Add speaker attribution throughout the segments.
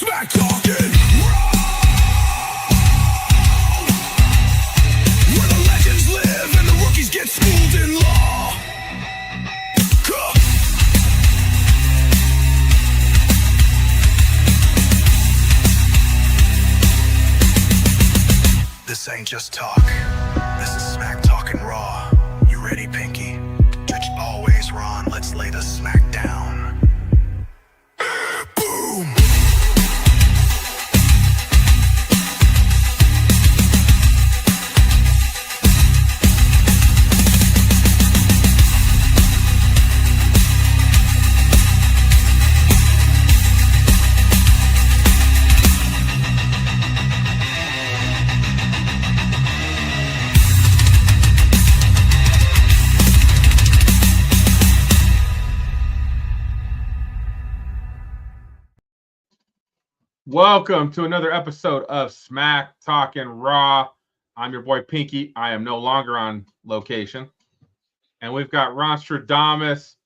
Speaker 1: Smack talking raw, where the legends live and the rookies get schooled in law. This ain't just talk. This is smack talking raw. You ready, Pinky? Judge always Ron. Let's lay the smack down. Boom.
Speaker 2: Welcome to another episode of Smack Talking Raw. I'm your boy Pinky. I am no longer on location. And we've got Ronstradamus.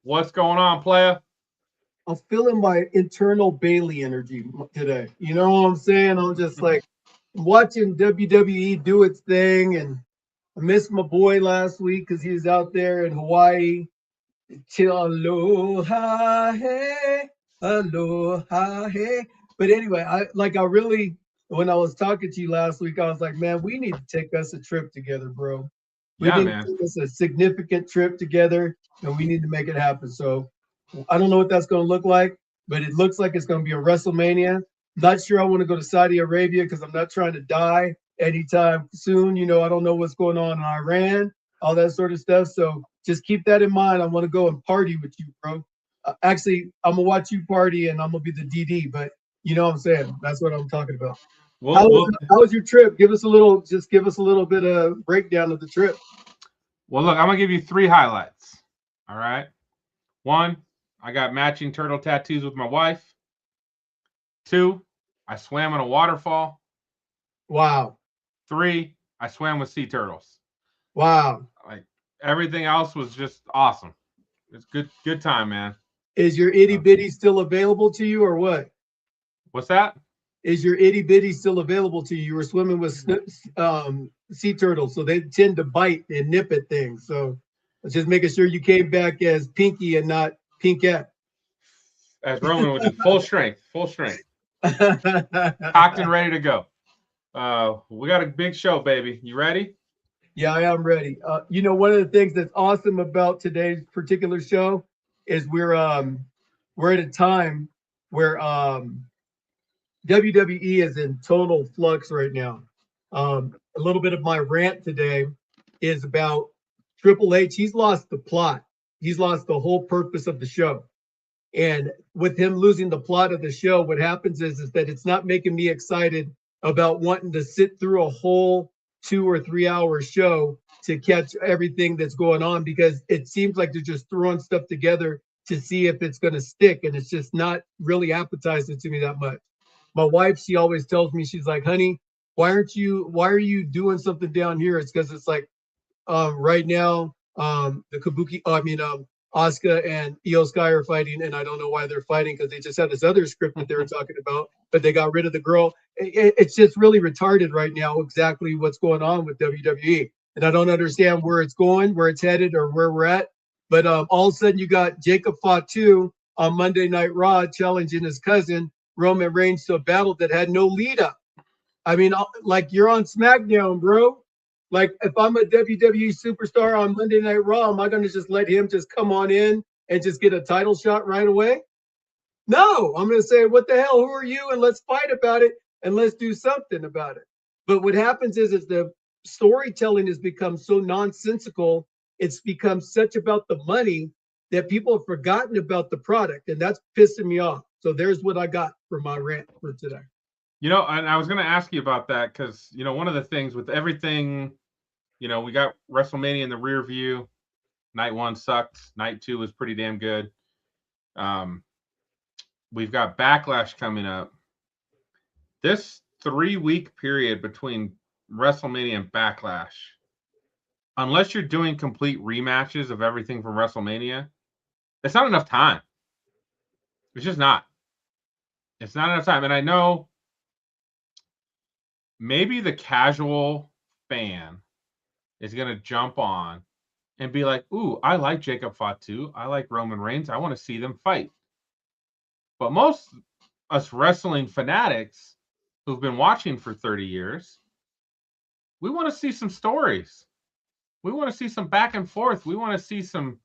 Speaker 2: What's going on, playa?
Speaker 3: I'm feeling my internal Bailey energy today. You know what I'm saying? I'm just like watching WWE do its thing, and I missed my boy last week because he was out there in Hawaii. Aloha, hey, aloha, hey. But anyway, when I was talking to you last week, I was like, man, we need to take us a trip together, bro. We need to take us a significant trip together, and we need to make it happen. So I don't know what that's going to look like, but it looks like it's going to be a WrestleMania. Not sure I want to go to Saudi Arabia because I'm not trying to die anytime soon. You know, I don't know what's going on in Iran, all that sort of stuff. So just keep that in mind. I want to go and party with you, bro. Actually, I'm going to watch you party, and I'm going to be the DD, but you know what I'm saying? That's what I'm talking about. How was your trip? Give us a little bit of breakdown of the trip.
Speaker 2: Well, look, I'm going to give you 3 highlights. All right. 1, I got matching turtle tattoos with my wife. 2, I swam in a waterfall.
Speaker 3: Wow.
Speaker 2: 3, I swam with sea turtles.
Speaker 3: Wow.
Speaker 2: Like everything else was just awesome. It's good time, man.
Speaker 3: Is your itty bitty still available to you or what?
Speaker 2: What's that?
Speaker 3: Is your itty bitty still available to you? You were swimming with sea turtles, so they tend to bite and nip at things. So just making sure you came back as Pinky and not Pinkette.
Speaker 2: As Roman was in full strength. Cocked and ready to go. We got a big show, baby. You ready?
Speaker 3: Yeah, I am ready. You know, one of the things that's awesome about today's particular show is we're at a time where WWE is in total flux right now. A little bit of my rant today is about Triple H. He's lost the plot. He's lost the whole purpose of the show. And with him losing the plot of the show, what happens is that it's not making me excited about wanting to sit through a whole 2 or 3 hour show to catch everything that's going on, because it seems like they're just throwing stuff together to see if it's going to stick. And it's just not really appetizing to me that much. My wife, she always tells me, she's like, honey, why are you doing something down here? It's because it's like right now, Asuka and Io Sky are fighting, and I don't know why they're fighting, because they just had this other script that they were talking about, but they got rid of the girl. It's just really retarded right now exactly what's going on with WWE. And I don't understand where it's going, where it's headed, or where we're at. But all of a sudden, you got Jacob Fatu on Monday Night Raw challenging his cousin Roman Reigns to a battle that had no lead up. I mean, like, you're on SmackDown, bro. Like, if I'm a WWE superstar on Monday Night Raw, am I going to just let him just come on in and just get a title shot right away? No, I'm going to say, what the hell? Who are you? And let's fight about it, and let's do something about it. But what happens is the storytelling has become so nonsensical. It's become such about the money that people have forgotten about the product, and that's pissing me off. So there's what I got for my rant for today.
Speaker 2: You know, and I was going to ask you about that because, you know, one of the things with everything, you know, we got WrestleMania in the rear view. Night 1 sucked. Night 2 was pretty damn good. We've got Backlash coming up. This 3-week period between WrestleMania and Backlash, unless you're doing complete rematches of everything from WrestleMania, it's not enough time. It's just not. It's not enough time. And I know maybe the casual fan is going to jump on and be like, ooh, I like Jacob Fatu. I like Roman Reigns. I want to see them fight. But most us wrestling fanatics who've been watching for 30 years, we want to see some stories. We want to see some back and forth. We want to see some,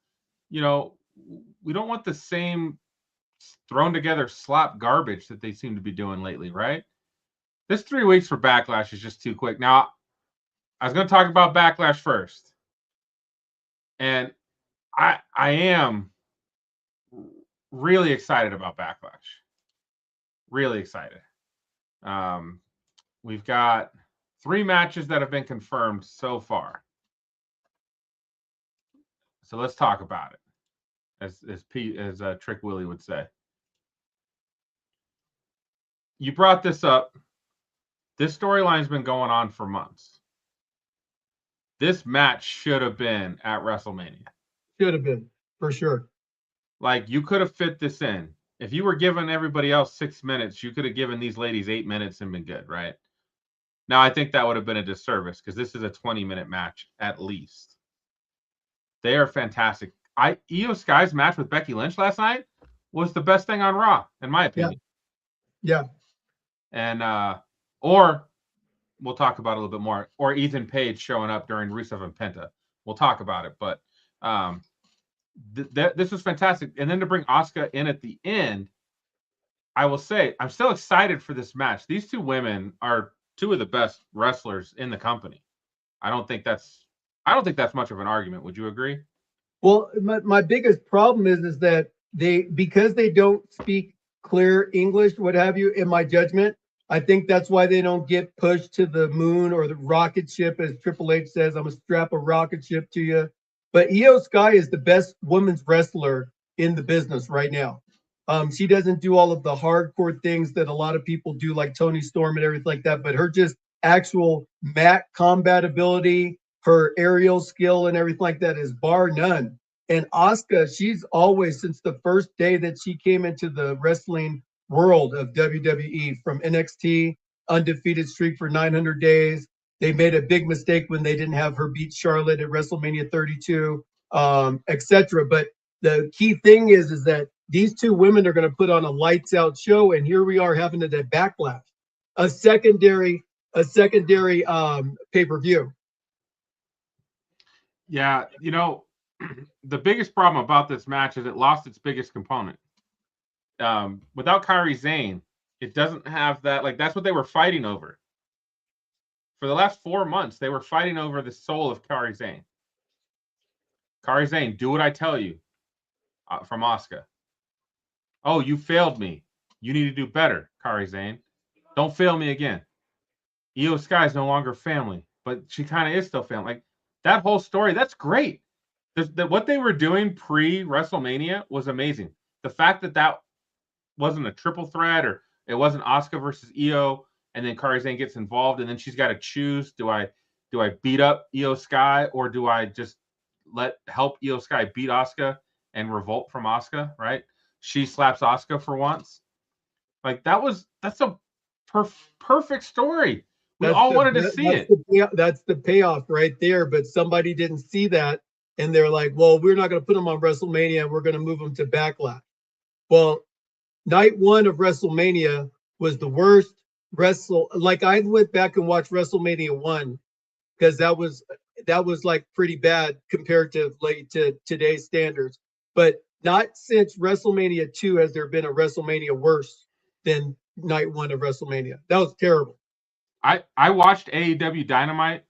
Speaker 2: we don't want the same thrown together slop garbage that they seem to be doing lately, right? This 3 weeks for Backlash is just too quick. Now, I was going to talk about Backlash first. And I am really excited about Backlash. Really excited. We've got 3 matches that have been confirmed so far. So let's talk about it, as Trick Willie would say. You brought this up. This storyline's been going on for months. This match should have been at WrestleMania.
Speaker 3: Should have been, for sure.
Speaker 2: Like, you could have fit this in. If you were giving everybody else 6 minutes, you could have given these ladies 8 minutes and been good, right? Now, I think that would have been a disservice because this is a 20-minute match at least. They are fantastic. Io Sky's match with Becky Lynch last night was the best thing on Raw, in my opinion.
Speaker 3: Yeah.
Speaker 2: And or we'll talk about it a little bit more. Or Ethan Page showing up during Rusev and Penta. We'll talk about it. But this was fantastic. And then to bring Asuka in at the end, I will say I'm still excited for this match. These 2 women are 2 of the best wrestlers in the company. I don't think that's much of an argument. Would you agree?
Speaker 3: Well, my biggest problem is that because they don't speak clear English, what have you, in my judgment, I think that's why they don't get pushed to the moon or the rocket ship, as Triple H says, I'm gonna strap a rocket ship to you. But Io Sky is the best women's wrestler in the business right now. She doesn't do all of the hardcore things that a lot of people do, like Toni Storm and everything like that, but her just actual mat combat ability, her aerial skill and everything like that is bar none. And Asuka, she's always, since the first day that she came into the wrestling world of WWE, from NXT, undefeated streak for 900 days. They made a big mistake when they didn't have her beat Charlotte at WrestleMania 32, etc. But the key thing is that these 2 women are going to put on a lights out show, and here we are having it at Backlash, a secondary pay-per-view.
Speaker 2: Yeah, the biggest problem about this match is it lost its biggest component. Without Kairi Sane, it doesn't have that. Like, that's what they were fighting over. For the last 4 months, they were fighting over the soul of Kairi Sane. Kairi Sane, do what I tell you, from Asuka. Oh, you failed me. You need to do better, Kairi Sane. Don't fail me again. Io Sky is no longer family, but she kind of is still family. Like, that whole story, that's great. What they were doing pre-WrestleMania was amazing. The fact that wasn't a triple threat, or it wasn't Asuka versus Io, and then Kairi Sane gets involved, and then she's got to choose: do I beat up Io Sky, or do I just help Io Sky beat Asuka and revolt from Asuka? Right? She slaps Asuka for once. Like, that's a perfect story. We all wanted to see it.
Speaker 3: That's the payoff right there. But somebody didn't see that, and they're like, "Well, we're not going to put them on WrestleMania, and we're going to move them to Backlash." Well, night 1 of WrestleMania was the worst Like, I went back and watched WrestleMania 1 because that was like pretty bad comparatively to today's standards. But not since WrestleMania 2 has there been a WrestleMania worse than night 1 of WrestleMania. That was terrible.
Speaker 2: I watched AEW Dynamite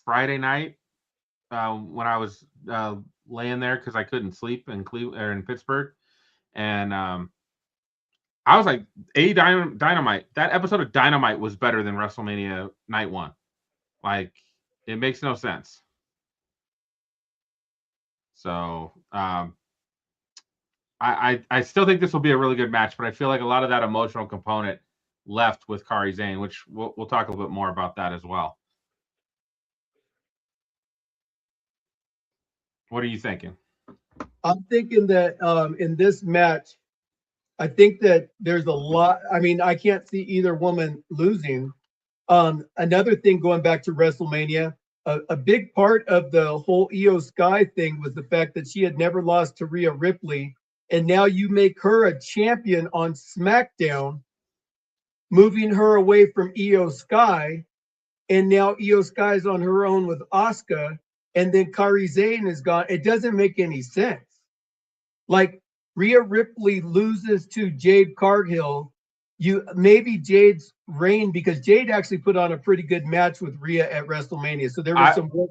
Speaker 2: Friday night when I was laying there because I couldn't sleep in Pittsburgh, and I was like, Dynamite. That episode of Dynamite was better than WrestleMania Night 1. Like, it makes no sense. So I still think this will be a really good match, but I feel like a lot of that emotional component left with Kairi Sane, which we'll talk a little bit more about that as well. What are you thinking?
Speaker 3: I'm thinking that in this match, I think that there's a lot. I mean, I can't see either woman losing. Another thing, going back to WrestleMania, a big part of the whole Io Sky thing was the fact that she had never lost to Rhea Ripley, and now you make her a champion on SmackDown, moving her away from Io Sky, and now Io Sky's on her own with Asuka, and then Kairi Sane is gone. It doesn't make any sense. Like, Rhea Ripley loses to Jade Cargill. Maybe Jade's reign, because Jade actually put on a pretty good match with Rhea at WrestleMania. So there was some work.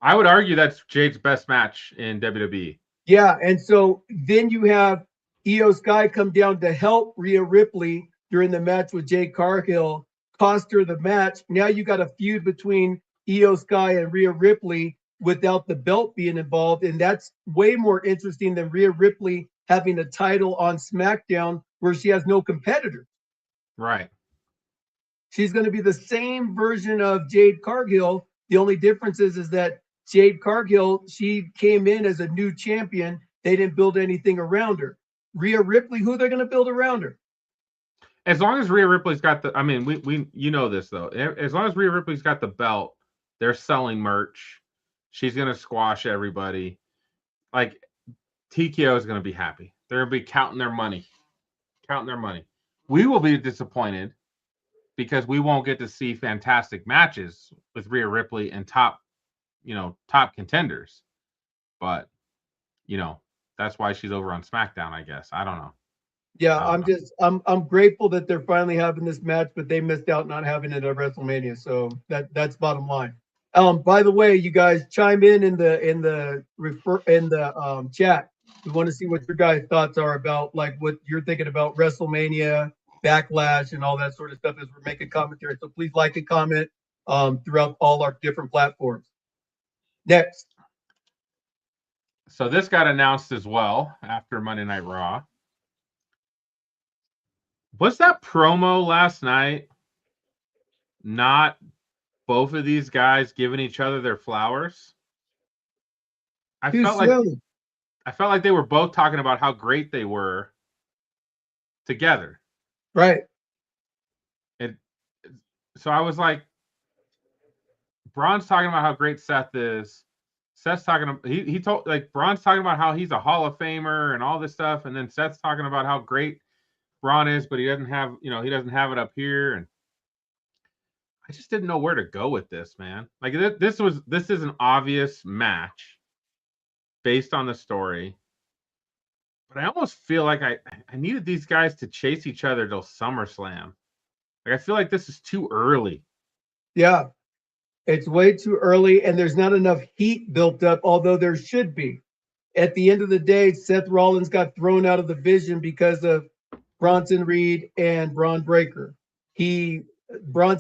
Speaker 2: I would argue that's Jade's best match in WWE.
Speaker 3: Yeah, and so then you have Io Sky come down to help Rhea Ripley during the match with Jade Cargill, cost her the match. Now you got a feud between Io Sky and Rhea Ripley without the belt being involved, and that's way more interesting than Rhea Ripley having a title on SmackDown where she has no competitor.
Speaker 2: Right.
Speaker 3: She's going to be the same version of Jade Cargill. The only difference is that Jade Cargill, she came in as a new champion. They didn't build anything around her. Rhea Ripley, who they're going to build around her?
Speaker 2: As long as Rhea Ripley's got the, I mean, we you know this though. As long as Rhea Ripley's got the belt, they're selling merch. She's going to squash everybody. Like, TKO is going to be happy. They're going to be counting their money. Counting their money. We will be disappointed because we won't get to see fantastic matches with Rhea Ripley and top contenders. But, that's why she's over on SmackDown, I guess. I don't know.
Speaker 3: Yeah, I'm grateful that they're finally having this match, but they missed out not having it at WrestleMania. So that's bottom line. By the way, you guys chime in the chat. We want to see what your guys' thoughts are about, like, what you're thinking about WrestleMania, Backlash, and all that sort of stuff as we're making commentary. So please like and comment throughout all our different platforms. Next.
Speaker 2: So this got announced as well after Monday Night Raw. Was that promo last night not both of these guys giving each other their flowers? I felt like they were both talking about how great they were together.
Speaker 3: Right.
Speaker 2: So I was like, Braun's talking about how great Seth is. Seth's talking, he told, like, Braun's talking about how he's a Hall of Famer and all this stuff, and then Seth's talking about how great Braun is, but he doesn't have it up here, and I just didn't know where to go with this, man. Like, this is an obvious match based on the story, but I almost feel like I needed these guys to chase each other till SummerSlam. Like, I feel like this is too early.
Speaker 3: Yeah, it's way too early, and there's not enough heat built up, although there should be. At the end of the day, Seth Rollins got thrown out of the vision because of Bronson Reed and Braun Breaker. Braun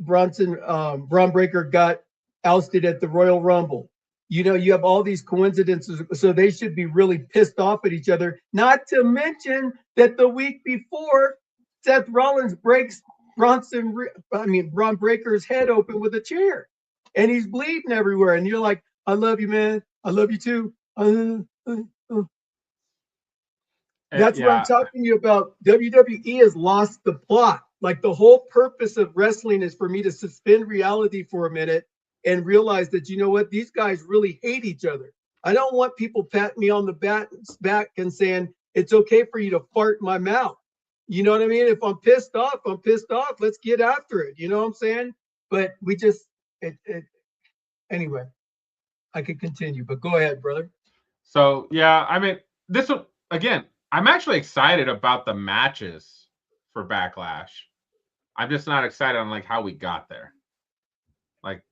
Speaker 3: Breaker got ousted at the Royal Rumble. You have all these coincidences, so they should be really pissed off at each other. Not to mention that the week before, Seth Rollins breaks Braun Breaker's head open with a chair, and he's bleeding everywhere. And you're like, I love you, man. I love you too. That's what I'm talking to you about. WWE has lost the plot. Like, the whole purpose of wrestling is for me to suspend reality for a minute and realize that, you know what, these guys really hate each other. I don't want people patting me on the back and saying, it's okay for you to fart in my mouth. You know what I mean? If I'm pissed off, I'm pissed off. Let's get after it. You know what I'm saying? But we just, anyway, I could continue, but go ahead, brother.
Speaker 2: So, yeah, I mean, this one, again, I'm actually excited about the matches for Backlash. I'm just not excited on, like, how we got there. Like,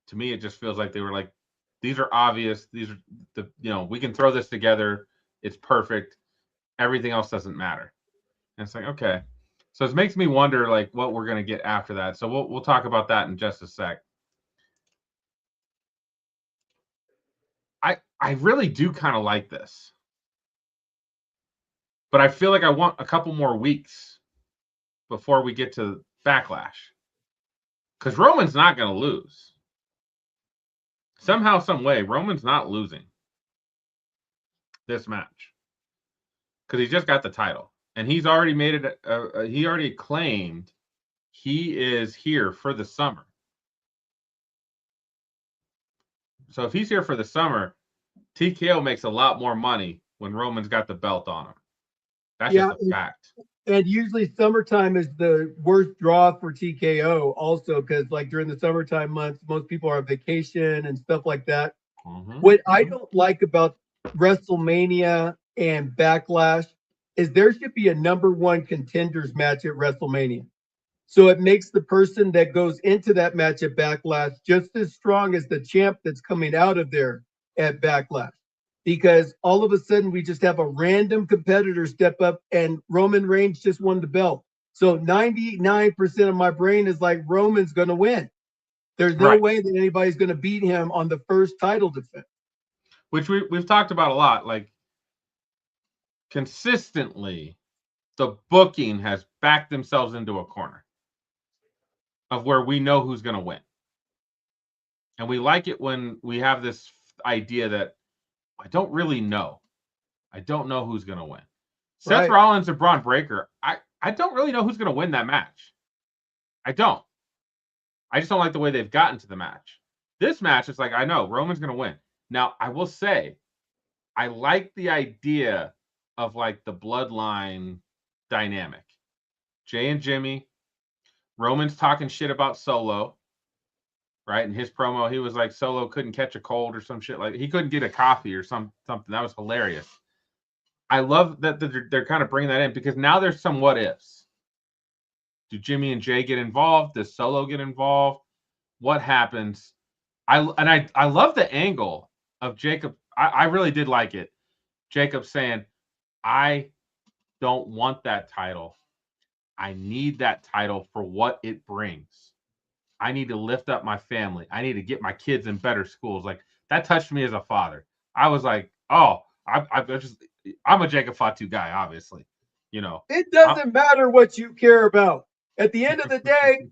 Speaker 2: to me, it just feels like they were like, these are obvious. These are we can throw this together. It's perfect. Everything else doesn't matter. And it's like, okay. So it makes me wonder, like, what we're going to get after that. So we'll talk about that in just a sec. I really do kind of like this. But I feel like I want a couple more weeks before we get to Backlash. Because Roman's not going to lose. Somehow, some way, Roman's not losing this match. Because he just got the title. And he's already made it. He already claimed he is here for the summer. So if he's here for the summer, TKO makes a lot more money when Roman's got the belt on him. That's just a fact.
Speaker 3: And usually summertime is the worst draw for TKO also, because like during the summertime months, most people are on vacation and stuff like that. What I don't like about WrestleMania and Backlash is there should be a #1 contenders match at WrestleMania. So it makes the person that goes into that match at Backlash just as strong as the champ that's coming out of there at Backlash. Because all of a sudden we just have a random competitor step up and Roman Reigns just won the belt. So 99% of my brain is like Roman's going to win. There's no way that anybody's going to beat him on the first title defense.
Speaker 2: Which we've talked about a lot. Like, consistently, the booking has backed themselves into a corner of where we know who's going to win. And we like it when we have this idea that I don't really know. I don't know who's going to win. Seth Rollins and Braun Breaker, I don't really know who's going to win that match. I don't. I just don't like the way they've gotten to the match. This match is like, I know Roman's going to win. Now, I will say, I like the idea of like the bloodline dynamic. Jay and Jimmy, Roman's talking shit about Solo, right? In his promo, he was like, Solo couldn't catch a cold or some shit. Like, he couldn't get a coffee or something. That was hilarious. I love that they're kind of bringing that in because now there's some what ifs. Do Jimmy and Jay get involved? Does Solo get involved? What happens? I love the angle of Jacob. I really did like it. Jacob saying, I don't want that title. I need that title for what it brings. I need to lift up my family. I need to get my kids in better schools. Like, that touched me as a father. I was like, oh, I'm a Jacob Fatu guy, obviously. You know,
Speaker 3: it doesn't matter what you care about. At the end of the day,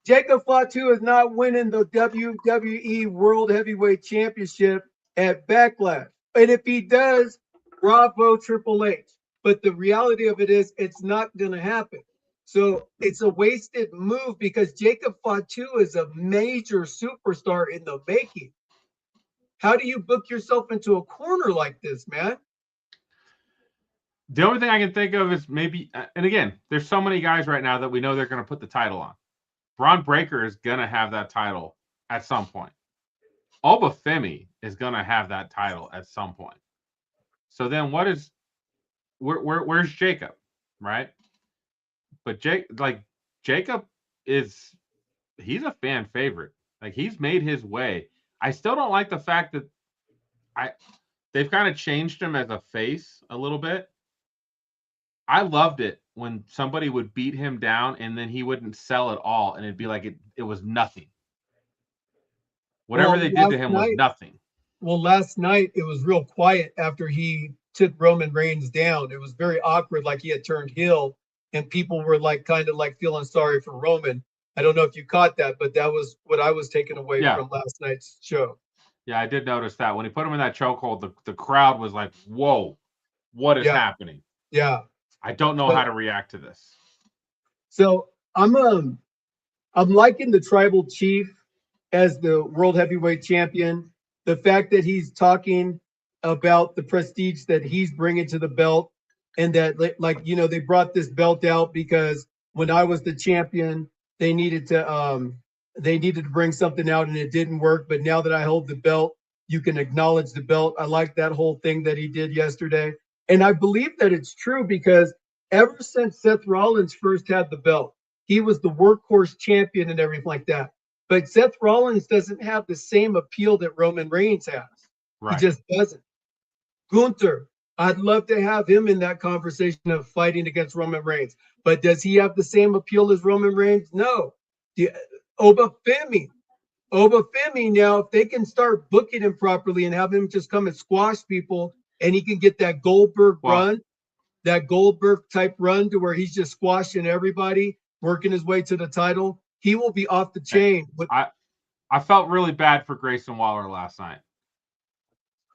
Speaker 3: Jacob Fatu is not winning the WWE World Heavyweight Championship at Backlash. And if he does, bravo Triple H. But the reality of it is it's not going to happen. So it's a wasted move because Jacob Fatu is a major superstar in the making. How do you book yourself into a corner like this, man?
Speaker 2: The only thing I can think of is maybe, and again, there's so many guys right now that we know they're going to put the title on. Braun Breaker is going to have that title at some point. Obafemi is going to have that title at some point. So then where's Jacob, right? But Jacob he's a fan favorite. Like, he's made his way. I still don't like the fact that they've kind of changed him as a face a little bit. I loved it when somebody would beat him down and then he wouldn't sell at all, and it'd be like it was nothing. Whatever they did to him was nothing.
Speaker 3: Well, last night it was real quiet after he took Roman Reigns down. It was very awkward, like he had turned heel, and people were like kind of like feeling sorry for Roman. I don't know if you caught that, but that was what I was taking away from last night's show.
Speaker 2: Yeah, I did notice that. When he put him in that chokehold, the crowd was like, whoa, what is happening?
Speaker 3: Yeah.
Speaker 2: I don't know how to react to this.
Speaker 3: So I'm liking the Tribal Chief as the World Heavyweight Champion. The fact that he's talking about the prestige that he's bringing to the belt, and that, like, you know, they brought this belt out because when I was the champion, they needed to bring something out and it didn't work. But now that I hold the belt, you can acknowledge the belt. I like that whole thing that he did yesterday. And I believe that it's true because ever since Seth Rollins first had the belt, he was the workhorse champion and everything like that. But Seth Rollins doesn't have the same appeal that Roman Reigns has. He just doesn't. Gunther, I'd love to have him in that conversation of fighting against Roman Reigns. But does he have the same appeal as Roman Reigns? No. Obafemi now, if they can start booking him properly and have him just come and squash people, and he can get that Goldberg run, that Goldberg type run to where he's just squashing everybody, working his way to the title, he will be off the chain. But
Speaker 2: I felt really bad for Grayson Waller last night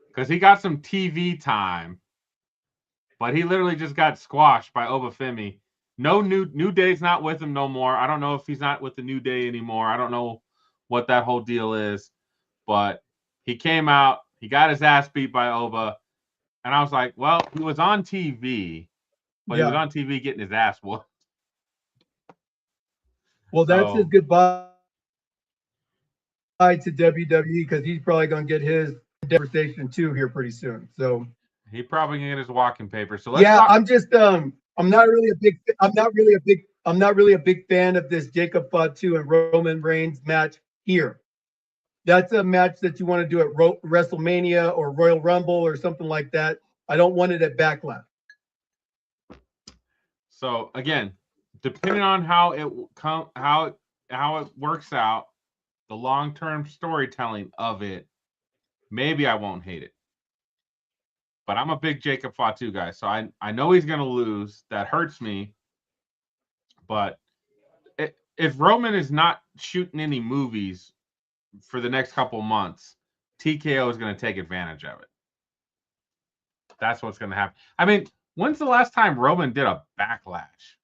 Speaker 2: because he got some TV time But he literally just got squashed by Obafemi. No New Day's not with him no more. I don't know if he's not with the New Day anymore. I don't know what that whole deal is. But he came out, he got his ass beat by Oba. And I was like, well, he was on TV, but he was on TV getting his ass whooped.
Speaker 3: Well, that's his goodbye to WWE because he's probably going to get his conversation too here pretty soon. So
Speaker 2: he probably gonna get his walking paper. So let's
Speaker 3: I'm just I'm not really a big fan of this Jacob Fatu and Roman Reigns match here. That's a match that you want to do at WrestleMania or Royal Rumble or something like that. I don't want it at Backlash.
Speaker 2: So again, depending on how it works out, the long-term storytelling of it, maybe I won't hate it. But I'm a big Jacob Fatu guy, so I know he's going to lose. That hurts me. But if Roman is not shooting any movies for the next couple months, TKO is going to take advantage of it. That's what's going to happen. I mean, when's the last time Roman did a Backlash?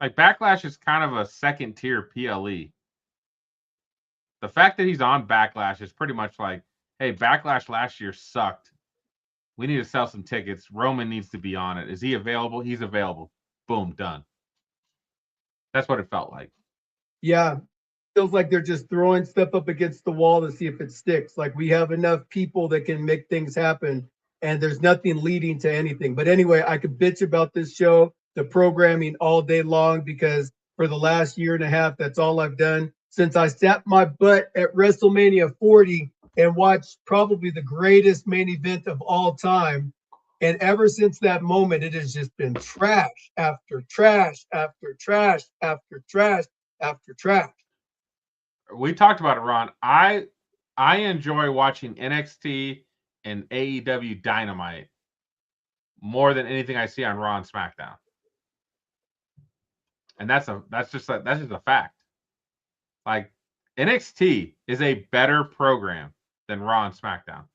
Speaker 2: Like, Backlash is kind of a second-tier PLE. The fact that he's on Backlash is pretty much like, hey, Backlash last year sucked. We need to sell some tickets. Roman needs to be on it. Is he available? He's available. Boom, done. That's what it felt like.
Speaker 3: Yeah. Feels like they're just throwing stuff up against the wall to see if it sticks. Like we have enough people that can make things happen and there's nothing leading to anything. But anyway, I could bitch about this show, the programming all day long, because for the last year and a half, that's all I've done since I sat my butt at WrestleMania 40 and watched probably the greatest main event of all time. And ever since that moment, it has just been trash after trash after trash after trash after trash.
Speaker 2: We talked about it, Ron. I enjoy watching NXT and AEW Dynamite more than anything I see on Raw and SmackDown. And that's just a fact. Like, NXT is a better program than Raw and SmackDown.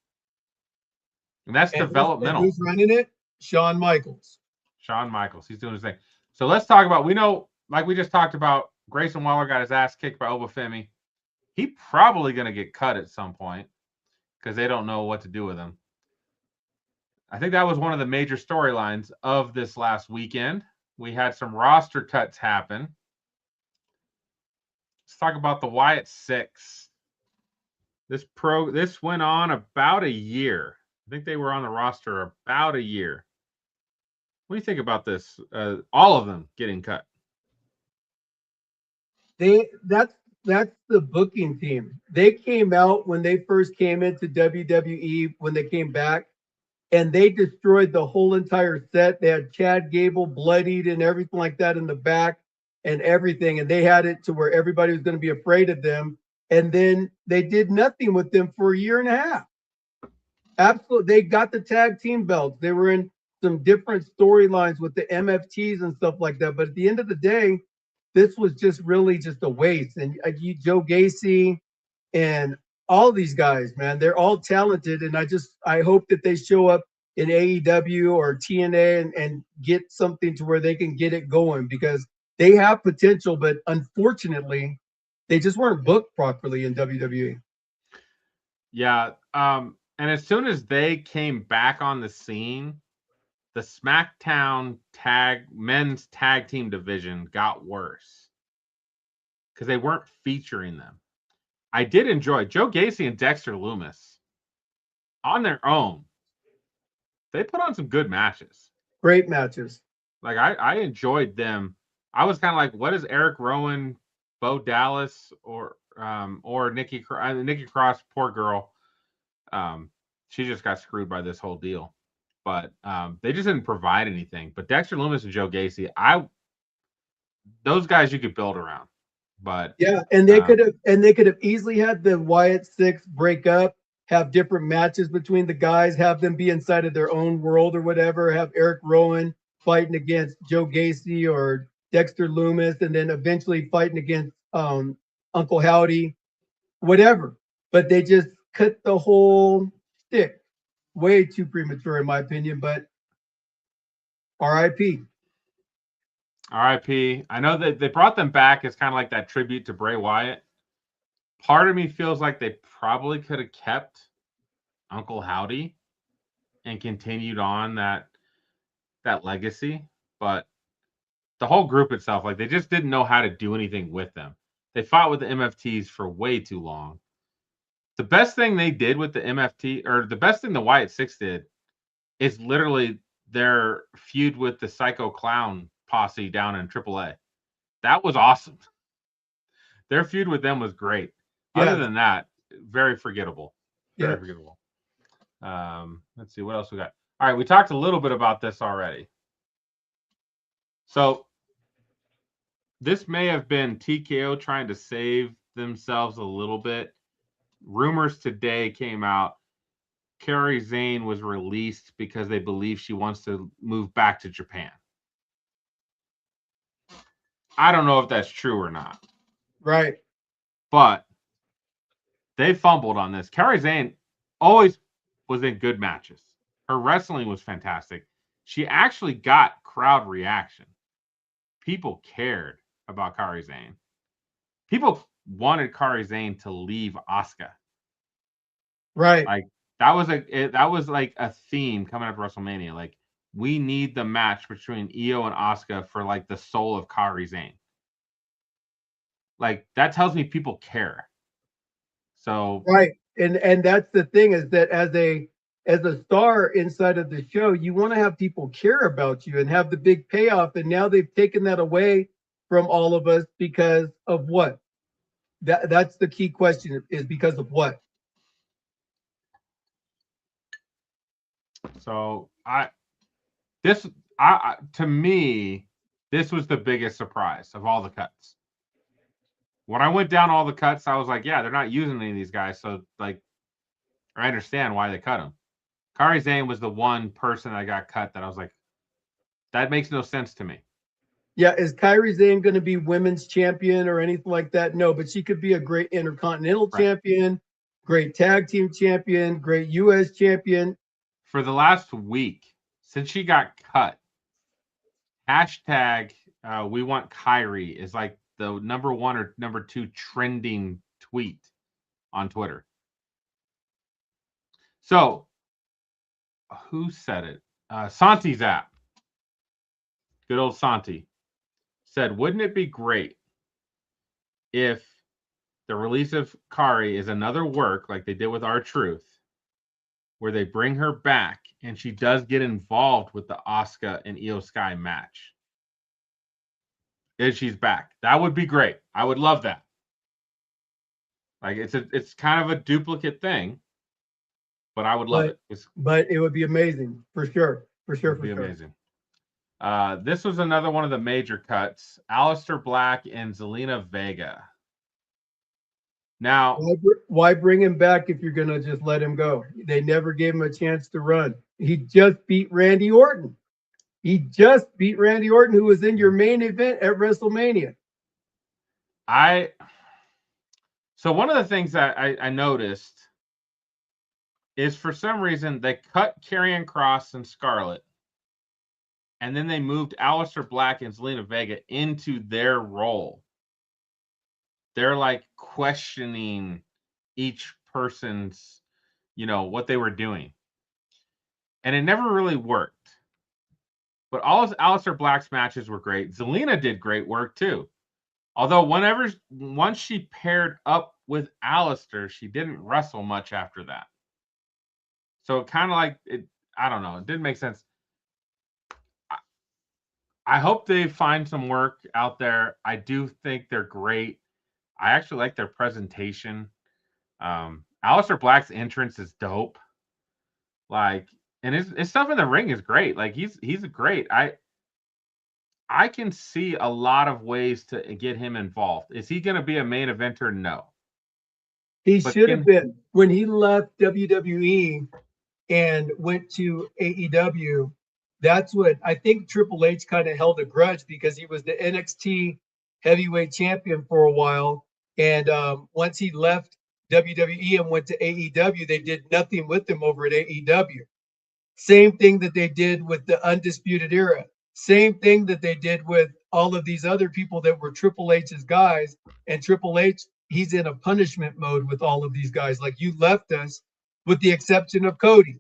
Speaker 2: And that's developmental.
Speaker 3: Who's running it? Shawn Michaels.
Speaker 2: Shawn Michaels. He's doing his thing. So let's talk about, we know, like we just talked about, Grayson Waller got his ass kicked by Obafemi. He probably going to get cut at some point because they don't know what to do with him. I think that was one of the major storylines of this last weekend. We had some roster cuts happen. Let's talk about the Wyatt Six. This went on about a year. I think they were on the roster about a year. What do you think about this? All of them getting cut.
Speaker 3: That's the booking team. They came out when they first came into WWE, when they came back, and they destroyed the whole entire set. They had Chad Gable bloodied and everything like that in the back and everything. And they had it to where everybody was going to be afraid of them. And then they did nothing with them for a year and a half. Absolutely. They got the tag team belts. They were in some different storylines with the MFTs and stuff like that. But at the end of the day, this was just really just a waste. And Joe Gacy and all these guys, man, they're all talented. And I hope that they show up in AEW or TNA and get something to where they can get it going, because they have potential, but unfortunately, they just weren't booked properly in WWE.
Speaker 2: Yeah. And as soon as they came back on the scene, the SmackDown men's tag team division got worse because they weren't featuring them. I did enjoy Joe Gacy and Dexter Lumis on their own. They put on some good matches.
Speaker 3: Great matches.
Speaker 2: Like I enjoyed them. I was kind of like, what is Eric Rowan, Bo Dallas, or Nikki Cross? Poor girl. She just got screwed by this whole deal. But they just didn't provide anything. But Dexter Lumis and Joe Gacy, those guys you could build around. But
Speaker 3: yeah, and they could have easily had the Wyatt Six break up, have different matches between the guys, have them be inside of their own world or whatever, have Eric Rowan fighting against Joe Gacy or Dexter Lumis, and then eventually fighting against Uncle Howdy, whatever. But they just cut the whole stick. way too premature in my opinion, but RIP.
Speaker 2: RIP. I know that they brought them back as kind of like that tribute to Bray Wyatt. Part of me feels like they probably could have kept Uncle Howdy and continued on that legacy, but the whole group itself, like they just didn't know how to do anything with them. They fought with the MFTs for way too long. The best thing they did with the MFT, or the best thing the Wyatt Six did, is literally their feud with the Psycho Clown posse down in AAA. That was awesome. Their feud with them was great. Other
Speaker 3: Yes.
Speaker 2: than that, very forgettable. Very
Speaker 3: Yes.
Speaker 2: forgettable. Let's see what else we got. All right, we talked a little bit about this already. So this may have been TKO trying to save themselves a little bit. Rumors today came out. Kairi Sane was released because they believe she wants to move back to Japan. I don't know if that's true or not.
Speaker 3: Right.
Speaker 2: But they fumbled on this. Kairi Sane always was in good matches. Her wrestling was fantastic. She actually got crowd reaction. People cared about Kairi Sane. People wanted Kairi Sane to leave Asuka.
Speaker 3: Right.
Speaker 2: Like that was like a theme coming up WrestleMania. Like we need the match between Io and Asuka for like the soul of Kairi Sane. Like that tells me people care. So
Speaker 3: right. And that's the thing, is that as a star inside of the show, you want to have people care about you and have the big payoff. And now they've taken that away from all of us because of what? That's the key question, is because of what?
Speaker 2: So to me, this was the biggest surprise of all the cuts. When I went down all the cuts, I was like, yeah, they're not using any of these guys. So like, I understand why they cut them. Kairi Sane was the one person that got cut that I was like, that makes no sense to me.
Speaker 3: Yeah, is Kairi Sane going to be women's champion or anything like that? No, but she could be a great intercontinental champion, great tag team champion, great U.S. champion.
Speaker 2: For the last week, since she got cut, hashtag we want Kairi is like the number 1 or number 2 trending tweet on Twitter. So, who said it? Santi's app. Good old Santi said, wouldn't it be great if the release of Kairi is another work like they did with R-Truth, where they bring her back and she does get involved with the Asuka and Io Sky match. If she's back, that would be great. I would love that. Like it's kind of a duplicate thing, but I would love it.
Speaker 3: But it would be amazing for sure. For sure.
Speaker 2: It would be amazing. This was another one of the major cuts. Aleister Black and Zelina Vega. Now,
Speaker 3: why bring him back if you're going to just let him go? They never gave him a chance to run. He just beat Randy Orton. Who was in your main event at WrestleMania.
Speaker 2: So one of the things that I noticed is, for some reason, they cut Karrion Kross and Scarlett, and then they moved Aleister Black and Zelina Vega into their role. They're like questioning each person's, what they were doing. And it never really worked. But all of Aleister Black's matches were great. Zelina did great work too. Although once she paired up with Aleister, she didn't wrestle much after that. So it kind of like I don't know. It didn't make sense. I hope they find some work out there. I do think they're great. I actually like their presentation. Aleister Black's entrance is dope. Like, and his stuff in the ring is great. Like he's great. I can see a lot of ways to get him involved. Is he going to be a main eventer? No.
Speaker 3: He should have been. When he left WWE and went to AEW, that's what I think Triple H kind of held a grudge, because he was the NXT heavyweight champion for a while. And once he left WWE and went to AEW. They did nothing with them over at AEW. Same thing that they did with the Undisputed Era. Same thing that they did with all of these other people that were Triple H's guys. And Triple H, he's in a punishment mode with all of these guys. Like, you left us, with the exception of Cody.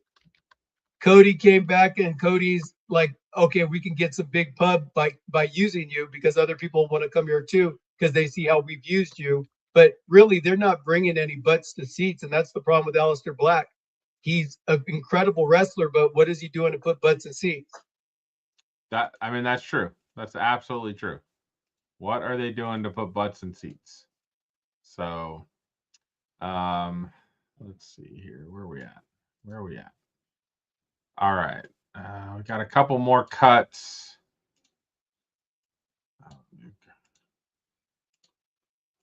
Speaker 3: Cody came back, and Cody's like, okay, we can get some big pub by using you, because other people want to come here too, because they see how we've used you. But really, they're not bringing any butts to seats, and that's the problem with Aleister Black. He's an incredible wrestler, but what is he doing to put butts in seats?
Speaker 2: That's true. That's absolutely true. What are they doing to put butts in seats? So, let's see here. Where are we at? All right. We got a couple more cuts.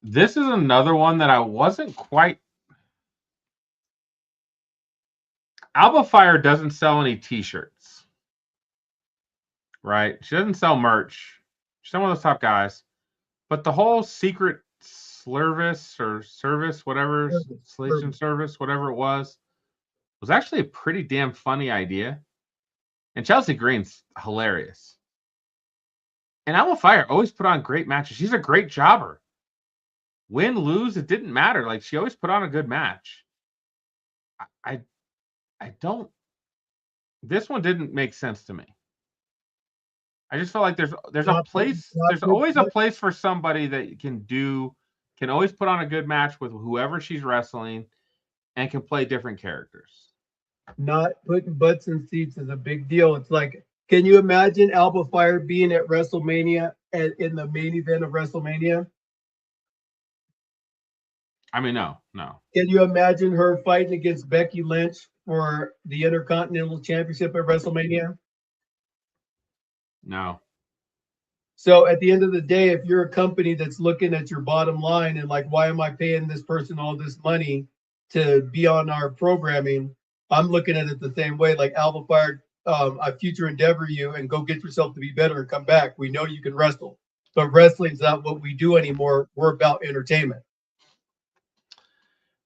Speaker 2: This is another one that I wasn't quite. Alba Fire doesn't sell any t-shirts, right? She doesn't sell merch. She's not one of those top guys. But the whole secret service, whatever, Selection Service, whatever it was actually a pretty damn funny idea. And Chelsea Green's hilarious. And Alba Fire always put on great matches. She's a great jobber. Win, lose, it didn't matter. Like, she always put on a good match. This one didn't make sense to me. I just felt like there's a place, there's always a place for somebody that can always put on a good match with whoever she's wrestling and can play different characters.
Speaker 3: Not putting butts in seats is a big deal. It's like, can you imagine Alba Fire being at WrestleMania and in the main event of WrestleMania?
Speaker 2: I mean, no.
Speaker 3: Can you imagine her fighting against Becky Lynch for the Intercontinental Championship at WrestleMania?
Speaker 2: No.
Speaker 3: So at the end of the day, if you're a company that's looking at your bottom line and like, why am I paying this person all this money to be on our programming? I'm looking at it the same way. Like, Alba Fire, I future endeavor you and go get yourself to be better and come back. We know you can wrestle, but wrestling's not what we do anymore. We're about entertainment.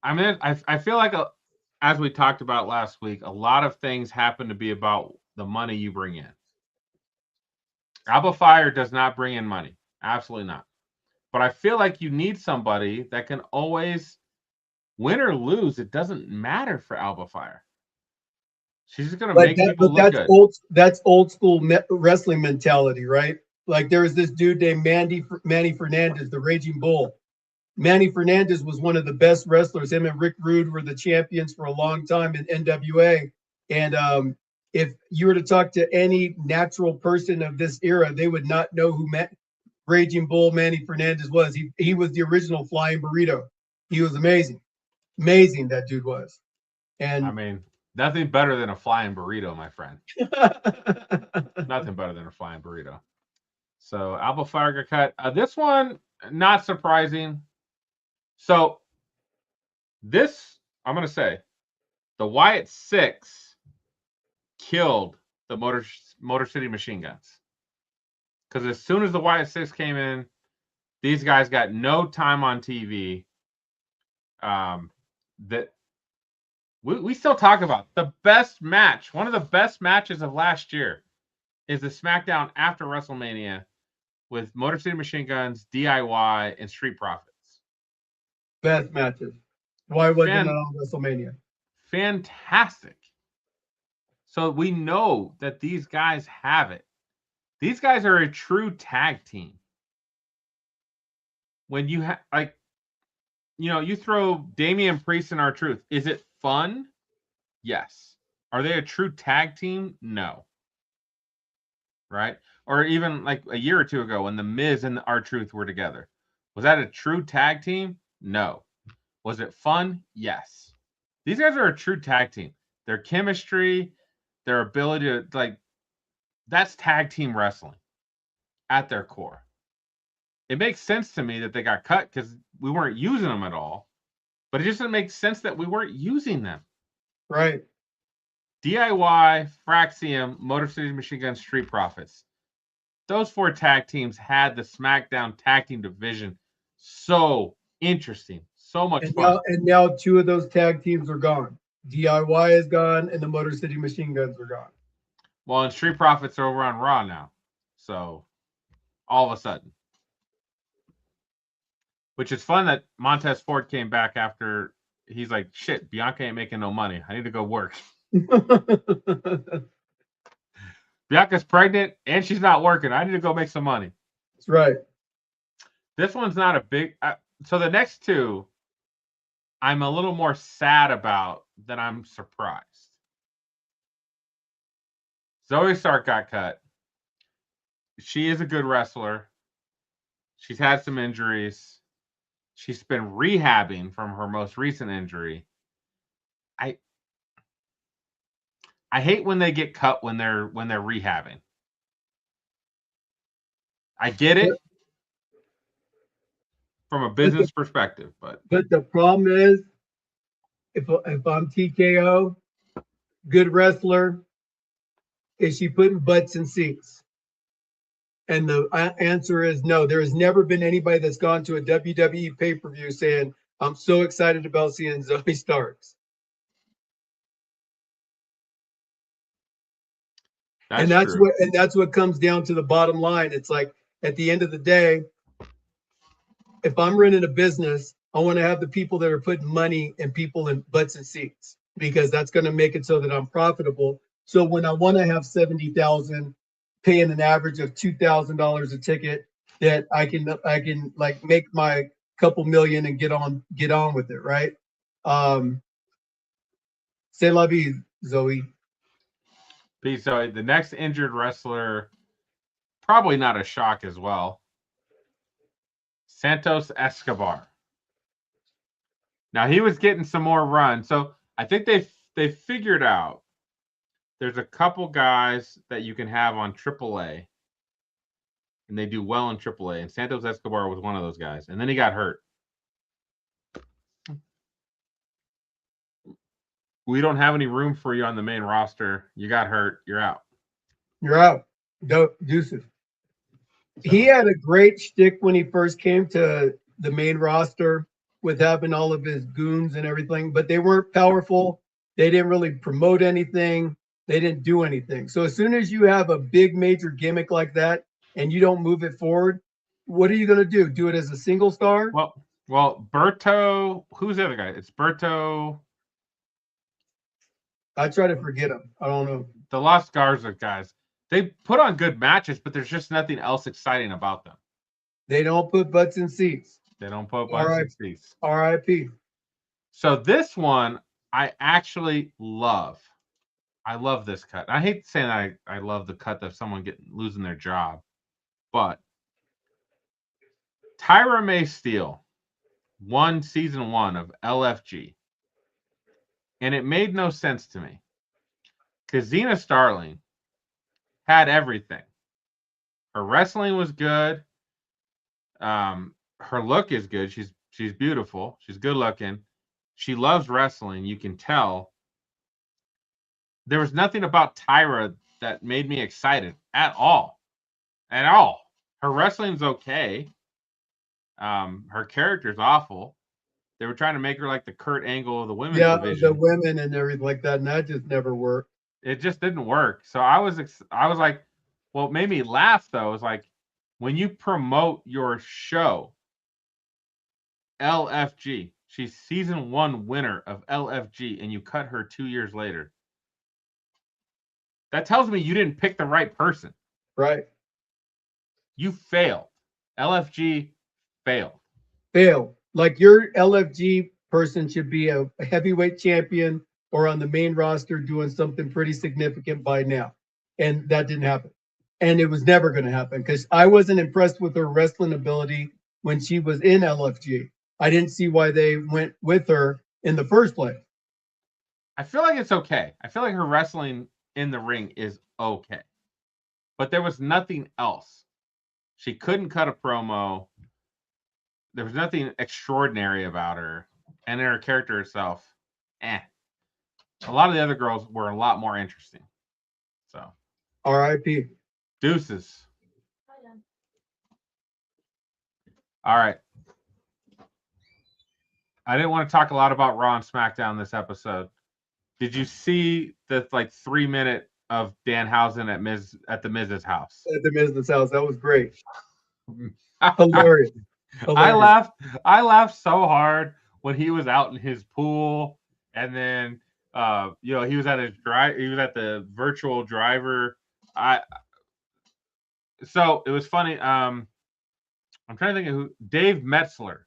Speaker 2: I mean, I feel like, as we talked about last week, a lot of things happen to be about the money you bring in. Alba Fire does not bring in money. Absolutely not. But I feel like you need somebody that can always win or lose. It doesn't matter for Alba Fire. She's just going to make people look good.
Speaker 3: That's old school wrestling mentality, right? Like, there was this dude named Manny Fernandez, the Raging Bull. Manny Fernandez was one of the best wrestlers. Him and Rick Rude were the champions for a long time in NWA. And if you were to talk to any natural person of this era, they would not know who Raging Bull Manny Fernandez was. He was the original Flying Burrito. He was amazing. Amazing, that dude was. And
Speaker 2: I mean, nothing better than a flying burrito, my friend. Nothing better than a flying burrito. So Alba Fire got cut. This one, not surprising. So this, I'm going to say, the Wyatt Six killed the Motor City Machine Guns. Because as soon as the Wyatt Six came in, these guys got no time on TV. That we still talk about the best match. One of the best matches of last year is the SmackDown after WrestleMania with Motor City Machine Guns, DIY, and Street Profits.
Speaker 3: Best matches. Why wasn't it on WrestleMania?
Speaker 2: Fantastic. So we know that these guys have it. These guys are a true tag team. When you have, like, you throw Damian Priest and R-Truth. Is it fun? Yes. Are they a true tag team? No. Right? Or even like a year or two ago when The Miz and R-Truth were together. Was that a true tag team? No. Was it fun? Yes. These guys are a true tag team. Their chemistry, their ability to, like, that's tag team wrestling at their core. It makes sense to me that they got cut because we weren't using them at all. But it just doesn't make sense that we weren't using them.
Speaker 3: Right.
Speaker 2: DIY, Fraxium, Motor City Machine Gun, Street Profits. Those four tag teams had the SmackDown tag team division so interesting, So much
Speaker 3: And
Speaker 2: fun.
Speaker 3: now 2 of those tag teams are gone. DIY is gone, and the Motor City Machine Guns are gone.
Speaker 2: Well, and Street Profits are over on Raw now. So, all of a sudden. Which is fun that Montez Ford came back after he's like, shit, Bianca ain't making no money. I need to go work. Bianca's pregnant and she's not working. I need to go make some money.
Speaker 3: That's right.
Speaker 2: This one's not a big. So the next 2, I'm a little more sad about than I'm surprised. Zoe Stark got cut. She is a good wrestler. She's had some injuries. She's been rehabbing from her most recent injury. I hate when they get cut when they're rehabbing. I get it from a business perspective, but
Speaker 3: the problem is, if I'm TKO, good wrestler, is she putting butts in seats? And the answer is no. There has never been anybody that's gone to a WWE pay-per-view saying, I'm so excited about seeing Zoe Starks.
Speaker 2: that's true.
Speaker 3: That's what comes down to the bottom line. It's like, at the end of the day, if I'm running a business, I want to have the people that are putting money and people in butts and seats, because that's going to make it so that I'm profitable. So when I want to have 70,000 paying an average of $2,000 a ticket, that I can like make my couple million and get on with it, right? C'est la vie, Zoe.
Speaker 2: Peace, Zoe. The next injured wrestler, probably not a shock as well. Santos Escobar. Now he was getting some more run, so I think they figured out there's a couple guys that you can have on AAA, and they do well in AAA, and Santos Escobar was one of those guys, and then he got hurt. We don't have any room for you on the main roster. You got hurt. You're out.
Speaker 3: You're out. Deuces. So. He had a great shtick when he first came to the main roster with having all of his goons and everything, but they weren't powerful. They didn't really promote anything. They didn't do anything. So as soon as you have a big major gimmick like that and you don't move it forward, what are you going to do? Do it as a single star?
Speaker 2: Well, Berto, who's the other guy? It's Berto.
Speaker 3: I try to forget him. I don't know.
Speaker 2: The Los Garza guys. They put on good matches, but there's just nothing else exciting about them.
Speaker 3: They don't put butts in seats.
Speaker 2: They don't put butts in seats.
Speaker 3: R.I.P.
Speaker 2: So this one I actually love. I love this cut. I hate saying I love the cut of someone losing their job, but Tyra May Steele won season 1 of LFG, and it made no sense to me because Xena Starling had everything. Her wrestling was good. Her look is good. She's beautiful. She's good looking. She loves wrestling. You can tell. There was nothing about Tyra that made me excited at all. At all. Her wrestling's okay. Her character's awful. They were trying to make her like the Kurt Angle of the women's division.
Speaker 3: The women and everything like that, and that just never worked.
Speaker 2: It just didn't work. So I was like, what made me laugh though is like when you promote your show, LFG, she's season 1 winner of LFG, and you cut her 2 years later. That tells me you didn't pick the right person.
Speaker 3: Right.
Speaker 2: You failed. LFG failed.
Speaker 3: Like your LFG person should be a heavyweight champion or on the main roster doing something pretty significant by now. And that didn't happen. And it was never going to happen because I wasn't impressed with her wrestling ability when she was in LFG. I didn't see why they went with her in the first place.
Speaker 2: I feel like it's okay. I feel like her wrestling in the ring is okay. But there was nothing else. She couldn't cut a promo. There was nothing extraordinary about her. And in her character herself, A lot of the other girls were a lot more interesting. So,
Speaker 3: R.I.P.
Speaker 2: Deuces. All right. I didn't want to talk a lot about Raw and SmackDown this episode. Did you see the 3-minute of Danhausen at the Miz's house?
Speaker 3: At the Miz's house, that was great. Hilarious.
Speaker 2: I laughed so hard when he was out in his pool, and then he was at the virtual driver. So it was funny. I'm trying to think of who. Dave Metzler,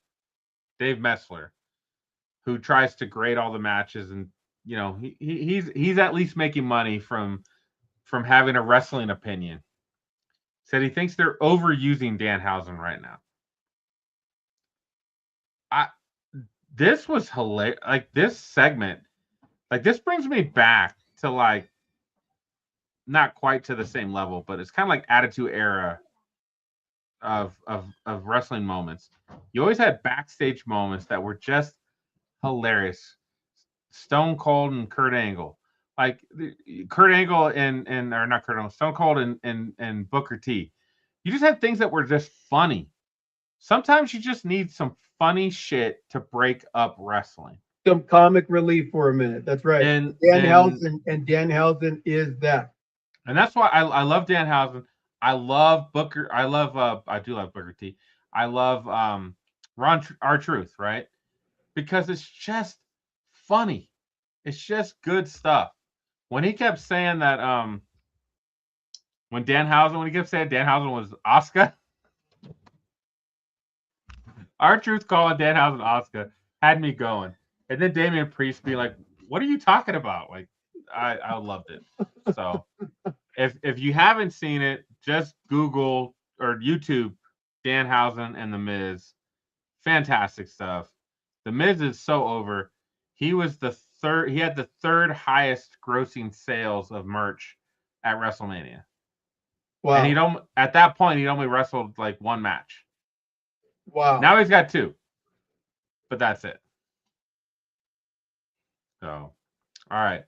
Speaker 2: who tries to grade all the matches, and he's at least making money from having a wrestling opinion. Said he thinks they're overusing Danhausen right now. This was hilarious. This segment, this brings me back to not quite to the same level, but it's kind of like Attitude Era of wrestling moments. You always had backstage moments that were just hilarious. Stone Cold and Kurt Angle. Kurt Angle or not Kurt Angle, Stone Cold and Booker T. You just had things that were just funny. Sometimes you just need some funny shit to break up wrestling.
Speaker 3: Some comic relief for a minute. That's right. And Danhausen is that.
Speaker 2: And that's why I love Danhausen. I love Booker. I do love Booker T. I love R-Truth, right? Because it's just funny. It's just good stuff. When he kept saying that when he kept saying Danhausen was Asuka, R-Truth calling Danhausen Asuka had me going. And then Damian Priest be like, what are you talking about? I loved it. So if you haven't seen it, just Google or YouTube Danhausen and The Miz. Fantastic stuff. The Miz is so over. He had the third highest grossing sales of merch at WrestleMania. Wow. And at that point he'd only wrestled one match.
Speaker 3: Wow.
Speaker 2: Now he's got 2. But that's it. So, all right.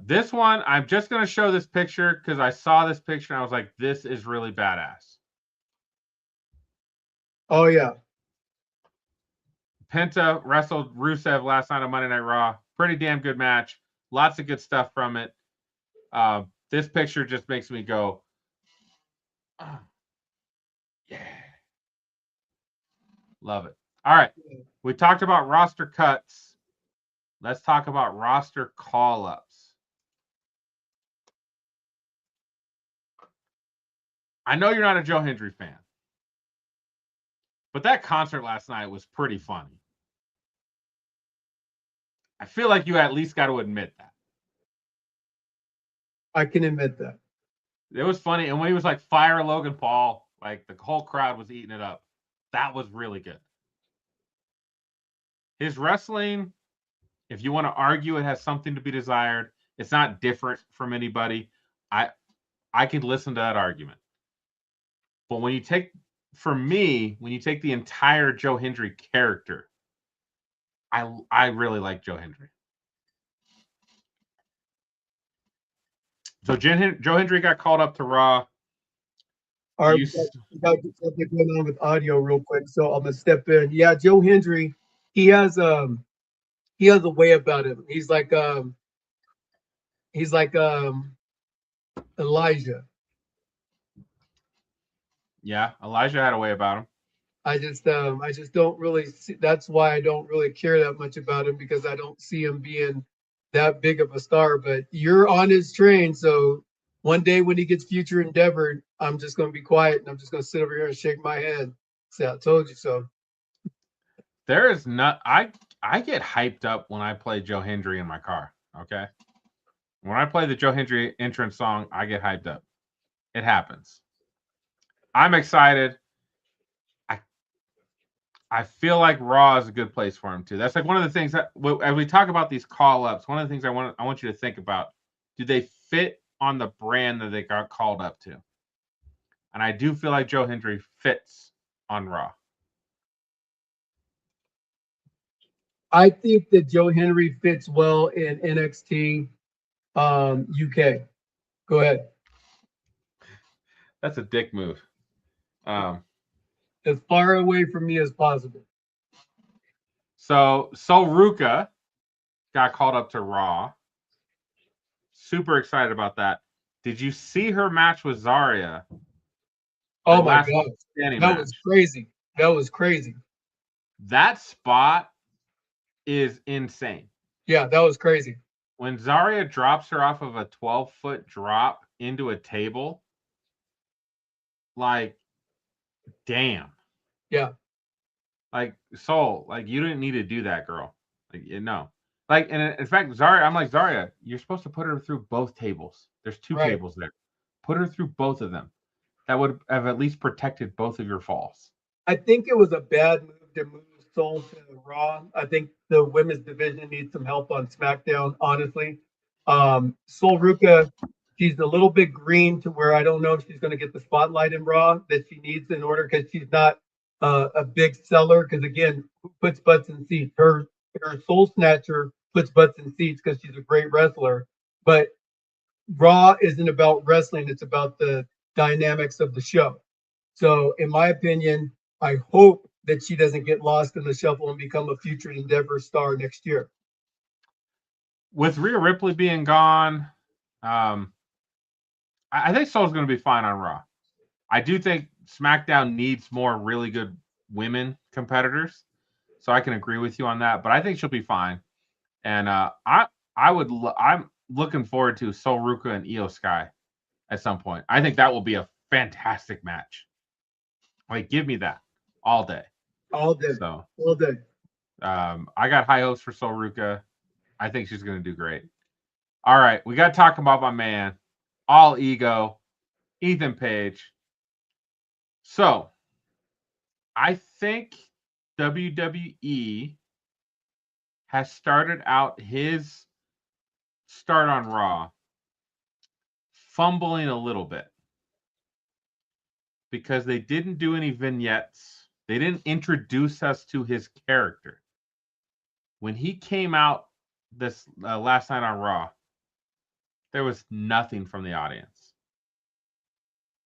Speaker 2: This one, I'm just going to show this picture because I saw this picture and I was like, this is really badass.
Speaker 3: Oh, yeah.
Speaker 2: Penta wrestled Rusev last night on Monday Night Raw. Pretty damn good match. Lots of good stuff from it. This picture just makes me go, oh, yeah. Love it. All right. We talked about roster cuts. Let's talk about roster call-ups. I know you're not a Joe Hendry fan, but that concert last night was pretty funny. I feel like you at least got to admit that.
Speaker 3: I can admit that.
Speaker 2: It was funny. And when he was like, fire Logan Paul, the whole crowd was eating it up. That was really good. His wrestling, if you want to argue it has something to be desired, it's not different from anybody. I could listen to that argument. But when you take the entire Joe Hendry character, I really like Joe Hendry. So Joe Hendry got called up to Raw.
Speaker 3: We got something going on with audio real quick, so I'm gonna step in. Yeah, Joe Hendry, he has a way about him. He's like Elijah.
Speaker 2: Yeah, Elijah had a way about him.
Speaker 3: I just don't really see, that's why I don't really care that much about him, because I don't see him being that big of a star. But you're on his train, so one day when he gets future endeavored, I'm just going to be quiet and I'm just going to sit over here and shake my head. Say, I told you so.
Speaker 2: There is not. I get hyped up when I play Joe Hendry in my car. Okay, when I play the Joe Hendry entrance song, I get hyped up. It happens. I'm excited. I feel like Raw is a good place for him too. That's one of the things that, as we talk about these call-ups, one of the things I want you to think about: do they fit on the brand that they got called up to? And I do feel like Joe Hendry fits on Raw.
Speaker 3: I think that Joe Hendry fits well in NXT UK. Go ahead.
Speaker 2: That's a dick move.
Speaker 3: As far away from me as possible.
Speaker 2: So Ruka got called up to Raw. Super excited about that. Did you see her match with Zarya?
Speaker 3: Oh my God. That was crazy. That was crazy.
Speaker 2: That spot is insane.
Speaker 3: Yeah, that was crazy.
Speaker 2: When Zarya drops her off of a 12-foot drop into a table, like, damn.
Speaker 3: Yeah.
Speaker 2: Like, Soul, like, you didn't need to do that, girl. Like, no. Like, and in fact, Zarya, I'm like, Zarya, you're supposed to put her through both tables. There's two tables there. Put her through both of them. That would have at least protected both of your falls.
Speaker 3: I think it was a bad move to move Soul to Raw. I think the women's division needs some help on SmackDown, honestly. Soul Ruka, she's a little bit green to where I don't know if she's going to get the spotlight in Raw that she needs in order, because she's not a big seller. Because again, who puts butts in seats? Her Soul Snatcher puts butts in seats because she's a great wrestler. But Raw isn't about wrestling; it's about the dynamics of the show. So, in my opinion, I hope that she doesn't get lost in the shuffle and become a future Endeavor star next year.
Speaker 2: With Rhea Ripley being gone, I think Soul's going to be fine on Raw. I do think SmackDown needs more really good women competitors, so I can agree with you on that. But I think she'll be fine, and I'm looking forward to Soul Ruka and Io Sky at some point. I think that will be a fantastic match. Like, give me that all day.
Speaker 3: All day.
Speaker 2: So,
Speaker 3: all day.
Speaker 2: I got high hopes for Soul Ruka. I think she's going to do great. All right, we got to talk about my man, all ego, Ethan Page. So, I think WWE has started out his start on Raw fumbling a little bit because they didn't do any vignettes. They didn't introduce us to his character. When he came out this last night on Raw, there was nothing from the audience.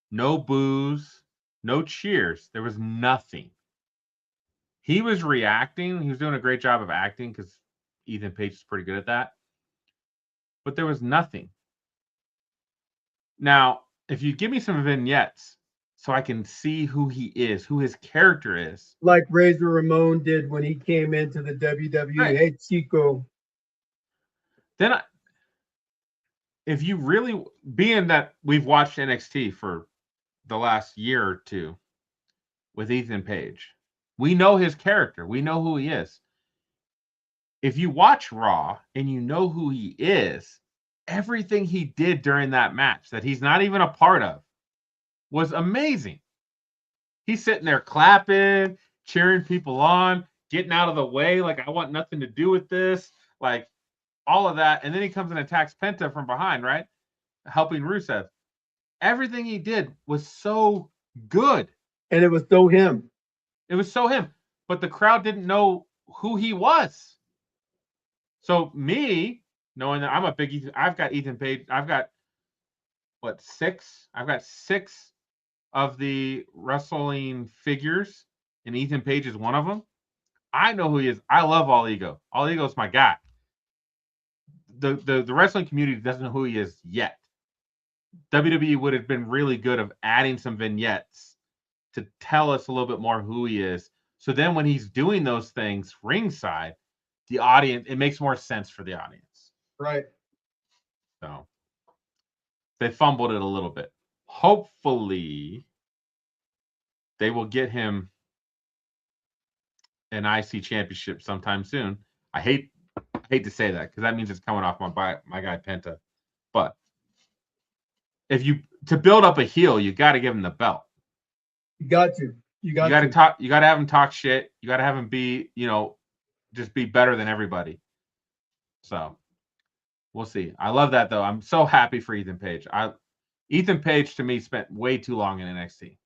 Speaker 2: No boos, no cheers. There was nothing. He was reacting. He was doing a great job of acting because Ethan Page is pretty good at that. But there was nothing. Now, if you give me some vignettes so I can see who he is, who his character is.
Speaker 3: Like Razor Ramon did when he came into the WWE. Right. Hey, Chico.
Speaker 2: Then, if you really, being that we've watched NXT for the last year or two with Ethan Page, we know his character. We know who he is. If you watch Raw and you know who he is, everything he did during that match that he's not even a part of was amazing. He's sitting there clapping, cheering people on, getting out of the way, like, I want nothing to do with this, like, all of that. And then he comes and attacks Penta from behind, right? Helping Rusev. Everything he did was so good.
Speaker 3: And it was so him.
Speaker 2: It was so him. But the crowd didn't know who he was. So me, knowing that I'm a big Ethan, I've got Ethan Page. I've got, what, 6? I've got 6 of the wrestling figures, and Ethan Page is one of them. I know who he is. I love All Ego. All Ego is my guy. The wrestling community doesn't know who he is yet. WWE would have been really good of adding some vignettes to tell us a little bit more who he is. So then when he's doing those things ringside, the audience, it makes more sense for the audience.
Speaker 3: Right.
Speaker 2: So they fumbled it a little bit. Hopefully they will get him an IC championship sometime soon. I hate to say that because that means it's coming off my guy Penta. But if you to build up a heel, you got to give him the belt.
Speaker 3: You got to. You got to
Speaker 2: talk. You got to have him talk shit. You got to have him be, just be better than everybody. So we'll see. I love that though. I'm so happy for Ethan Page. Ethan Page to me spent way too long in NXT.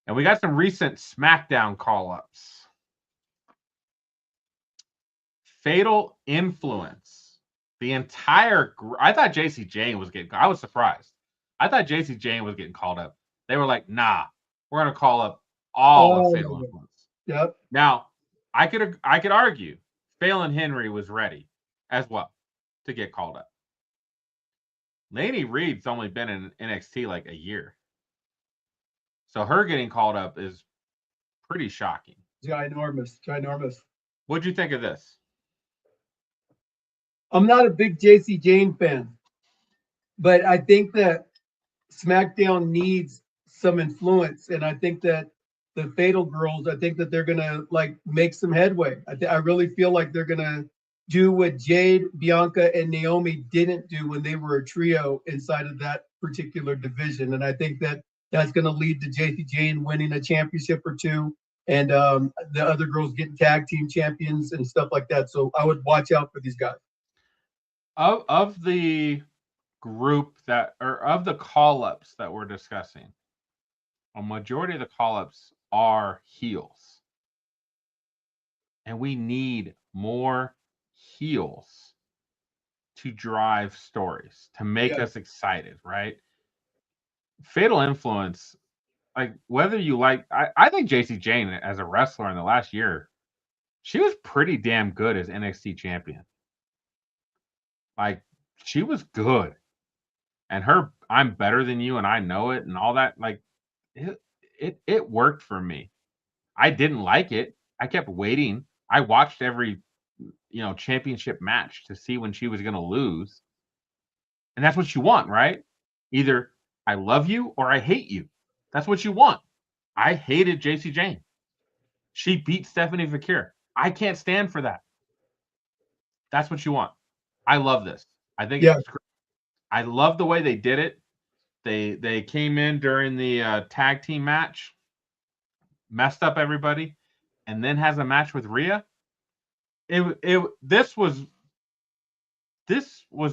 Speaker 2: And we got some recent SmackDown call-ups. Fatal Influence. The entire I thought JC Jane was getting, I was surprised. I thought JC Jane was getting called up. They were like, nah, we're going to call up all of Fatal Influence.
Speaker 3: Yep.
Speaker 2: Now, I could argue Phelan Henry was ready as well to get called up. Lainey Reed's only been in NXT like a year. So her getting called up is pretty shocking.
Speaker 3: Ginormous.
Speaker 2: What'd you think of this?
Speaker 3: I'm not a big JC Jane fan, but I think that SmackDown needs some influence, and I think that the Fatal Girls, I think that they're gonna like make some headway. I really feel like they're gonna do what Jade, Bianca, and Naomi didn't do when they were a trio inside of that particular division, and I think that that's gonna lead to JC Jane winning a championship or two, and the other girls getting tag team champions and stuff like that. So I would watch out for these guys.
Speaker 2: Of the group of the call-ups that we're discussing, a majority of the call-ups are heels. And we need more heels to drive stories, to make us excited, right? Fatal Influence, like whether you like, I think JC Jane as a wrestler in the last year, she was pretty damn good as NXT champion. Like, she was good. And her I'm better than you and I know it and all that, like it worked for me. I didn't like it. I kept waiting. I watched every championship match to see when she was going to lose. And that's what you want, right? Either I love you or I hate you. That's what you want. I hated JC Jane. She beat Stephanie Fakir. I can't stand for that. That's what you want. I love this. I think it's great. I love the way they did it. They came in during the tag team match, messed up everybody, and then has a match with Rhea. This was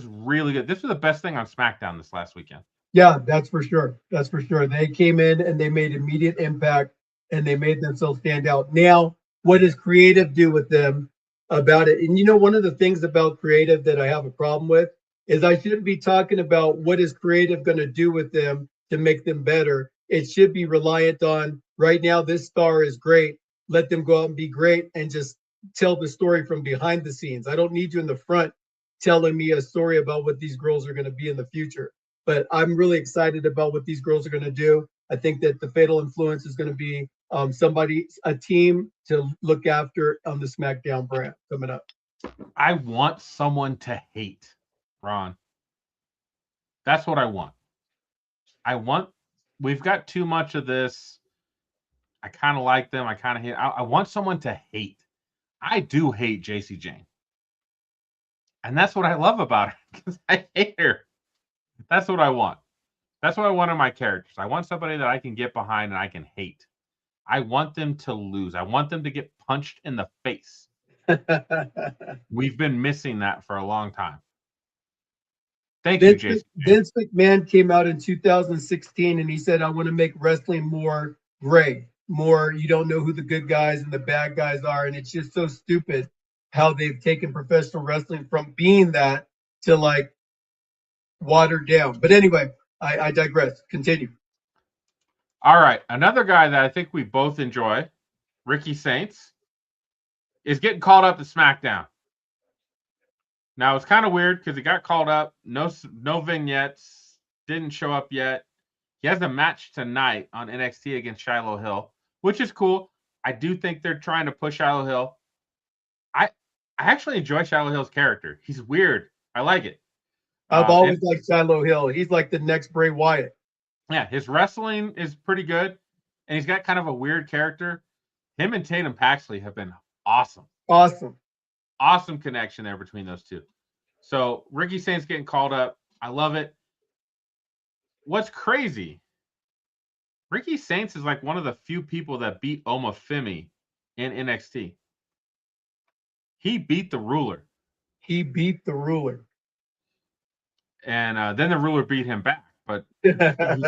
Speaker 2: really good. This was the best thing on SmackDown this last weekend.
Speaker 3: Yeah, that's for sure. That's for sure. They came in and they made immediate impact and they made themselves stand out. Now, what does creative do with them about it? And one of the things about creative that I have a problem with is I shouldn't be talking about what is creative going to do with them to make them better. It should be reliant on right now, this star is great. Let them go out and be great and just tell the story from behind the scenes. I don't need you in the front telling me a story about what these girls are going to be in the future. But I'm really excited about what these girls are going to do. I think that the Fatal Influence is going to be a team to look after on the SmackDown brand coming up.
Speaker 2: I want someone to hate, Ron. That's what I want. We've got too much of this. I kind of like them. I kind of hate. I want someone to hate. I do hate JC Jane. And that's what I love about her, because I hate her. That's what I want. That's what I want in my characters. I want somebody that I can get behind and I can hate. I want them to lose. I want them to get punched in the face. We've been missing that for a long time. Thank you, Jason.
Speaker 3: Vince McMahon came out in 2016 and he said, I want to make wrestling more gray, more you don't know who the good guys and the bad guys are. And it's just so stupid how they've taken professional wrestling from being that to like watered down. But anyway, I digress. Continue.
Speaker 2: All right. Another guy that I think we both enjoy, Ricky Saints, is getting called up to SmackDown. Now, it's kind of weird because he got called up. No vignettes. Didn't show up yet. He has a match tonight on NXT against Shiloh Hill, which is cool. I do think they're trying to push Shiloh Hill. I actually enjoy Shiloh Hill's character. He's weird. I like it.
Speaker 3: I've always liked Shiloh Hill. He's like the next Bray Wyatt.
Speaker 2: Yeah, his wrestling is pretty good, and he's got kind of a weird character. Him and Tatum Paxley have been awesome. Awesome connection there between those two. So Ricky Saints getting called up. I love it. What's crazy, Ricky Saints is like one of the few people that beat Oma Femi in NXT. He beat the Ruler. And then the Ruler beat him back, but he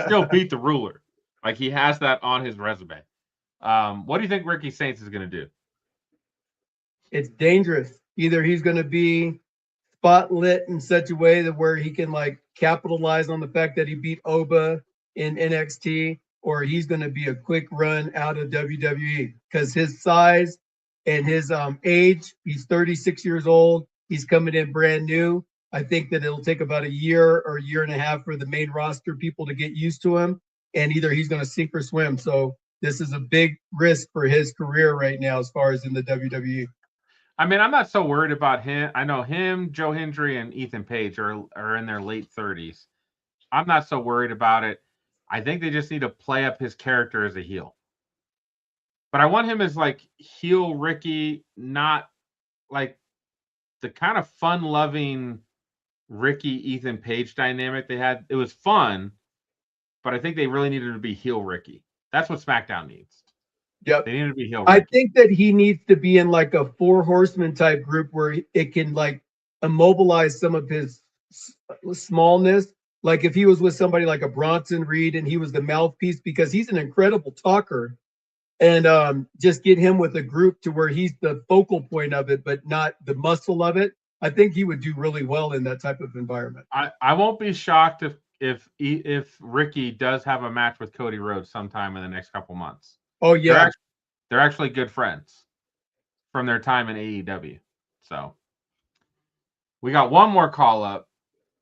Speaker 2: still beat the Ruler. Like, he has that on his resume. What do you think Ricky Saints is going to do?
Speaker 3: It's dangerous. Either he's going to be spotlit in such a way that where he can like capitalize on the fact that he beat Oba in NXT, or he's going to be a quick run out of WWE because his size and his age, he's 36 years old. He's coming in brand new. I think that it'll take about a year or a year and a half for the main roster people to get used to him, and either he's going to sink or swim. So this is a big risk for his career right now as far as in the WWE.
Speaker 2: I mean, I'm not so worried about him. I know him, Joe Hendry, and Ethan Page are in their late 30s. I'm not so worried about it. I think they just need to play up his character as a heel. But I want him as like heel Ricky, not like the kind of fun-loving Ricky Ethan Page dynamic they had. It was fun, but I think they really needed to be heel Ricky. That's what SmackDown needs.
Speaker 3: Yep.
Speaker 2: They need to be heel Ricky.
Speaker 3: I think that he needs to be in like a 4 horseman type group where it can like immobilize some of his smallness. Like if he was with somebody like a Bronson Reed and he was the mouthpiece, because he's an incredible talker, and just get him with a group to where he's the focal point of it, but not the muscle of it. I think he would do really well in that type of environment.
Speaker 2: I won't be shocked if Ricky does have a match with Cody Rhodes sometime in the next couple months.
Speaker 3: Oh yeah,
Speaker 2: they're actually good friends from their time in AEW. So we got one more call up,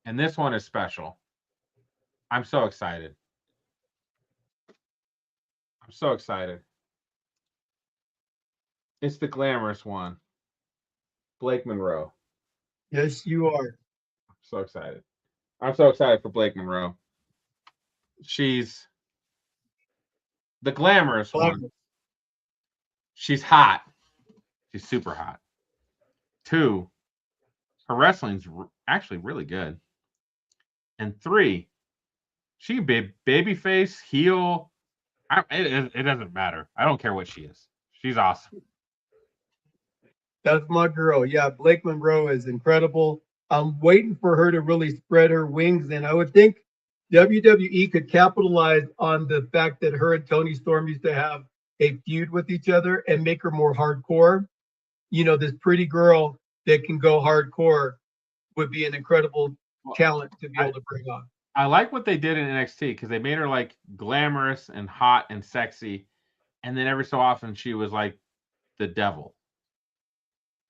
Speaker 2: and this one is special. I'm so excited. I'm so excited. It's the glamorous one, Blake Monroe.
Speaker 3: yes, you are.
Speaker 2: I'm so excited. I'm so excited for Blake Monroe. She's the glamorous one. She's hot. She's super hot. 2, her wrestling's actually really good. And 3, she can be babyface, heel. It doesn't matter. I don't care what she is. She's awesome.
Speaker 3: That's my girl. Yeah, Blake Monroe is incredible. I'm waiting for her to really spread her wings, and I would think WWE could capitalize on the fact that her and Tony Storm used to have a feud with each other and make her more hardcore. You know, this pretty girl that can go hardcore would be an incredible talent to be able to bring on.
Speaker 2: I like what they did in NXT because they made her like glamorous and hot and sexy, and then every so often she was like the devil.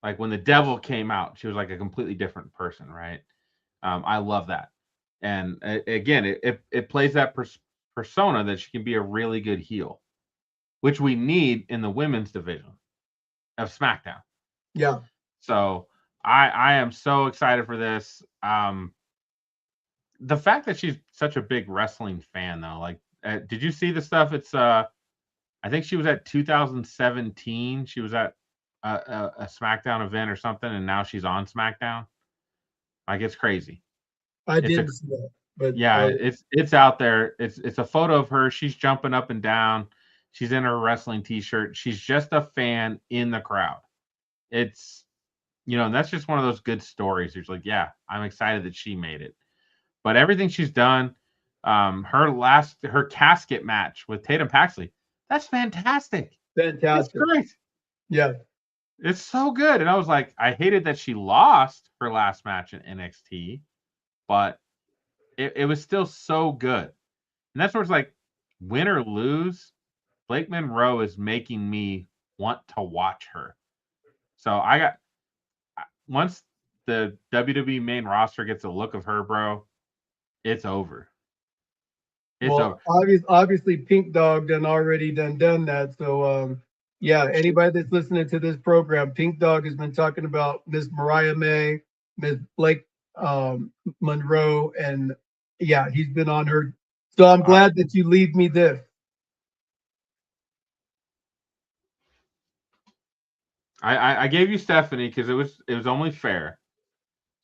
Speaker 2: Like when the devil came out, she was like a completely different person, right? I love that. And again, it plays that persona that she can be a really good heel, which we need in the women's division of SmackDown.
Speaker 3: Yeah.
Speaker 2: So I am so excited for this. The fact that she's such a big wrestling fan, though, like, did you see the stuff? It's I think she was at 2017. She was at a SmackDown event or something, and now she's on SmackDown. Like, it's crazy.
Speaker 3: I didn't see that, but
Speaker 2: yeah, it's out there. It's a photo of her. She's jumping up and down. She's in her wrestling t-shirt. She's just a fan in the crowd. It's, and that's just one of those good stories. It's like, yeah, I'm excited that she made it. But everything she's done, her casket match with Tatum Paxley, that's fantastic.
Speaker 3: Fantastic.
Speaker 2: It's great.
Speaker 3: Yeah.
Speaker 2: It's so good. And I was like, I hated that she lost her last match in NXT, but it was still so good. And that's where it's like, win or lose, Blake Monroe is making me want to watch her. So once the WWE main roster gets a look of her, bro, it's over. It's over.
Speaker 3: Obviously, Pink Dog already done that. So, yeah, anybody that's listening to this program, Pink Dog has been talking about Miss Mariah May, Miss Blake Monroe, and yeah, he's been on her. So I'm glad that you leave me this.
Speaker 2: I gave you Stephanie because it was only fair.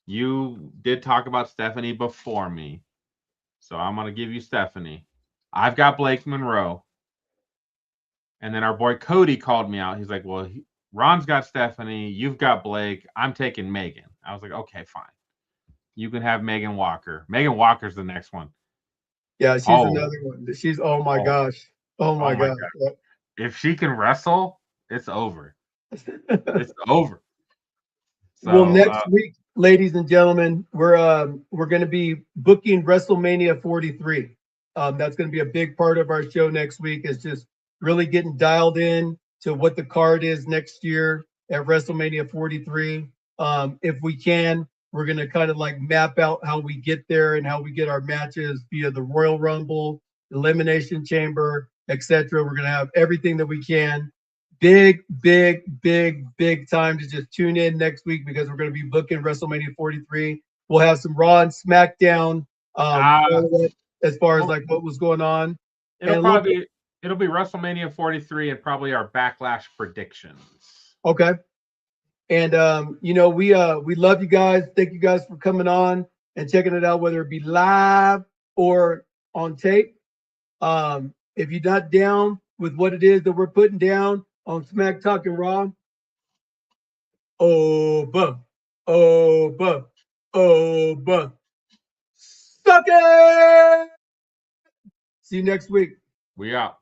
Speaker 2: You did talk about Stephanie before me, so I'm gonna give you Stephanie. I've got Blake Monroe, and then our boy Cody called me out. He's like, "Well, Ron's got Stephanie, you've got Blake. I'm taking Megan." I was like, "Okay, fine. You can have Megan Walker. Megan Walker's the next one."
Speaker 3: Yeah, she's another one. She's oh my gosh. God.
Speaker 2: If she can wrestle, it's over. It's over. So,
Speaker 3: well, next week, ladies and gentlemen, we're going to be booking WrestleMania 43. That's going to be a big part of our show next week. Is just really getting dialed in, to what the card is next year at WrestleMania 43. If we can, we're going to kind of like map out how we get there and how we get our matches via the Royal Rumble, Elimination Chamber, etc. We're going to have everything that we can. Big time to just tune in next week because we're going to be booking WrestleMania 43. We'll have some Raw and SmackDown as far as like what was going on.
Speaker 2: It'll be WrestleMania 43 and probably our Backlash predictions.
Speaker 3: Okay. And you know, we love you guys. Thank you guys for coming on and checking it out, whether it be live or on tape. If you're not down with what it is that we're putting down on Smack Talking Raw, suck it! See you next week.
Speaker 2: We out.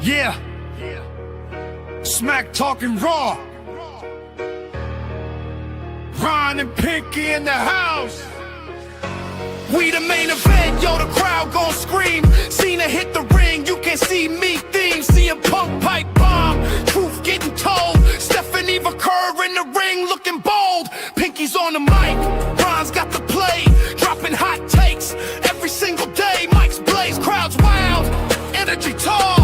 Speaker 1: Yeah. Smack Talking Raw. Ron and Pinky in the house. We the main event, yo, the crowd gon' scream. Cena hit the ring, you can see me theme. See a punk pipe bomb, truth getting told. Stephanie Vaquer in the ring looking bold. Pinky's on the mic, Ron's got the play. Dropping hot takes every single day. Mike's blaze, crowds wild, energy tall.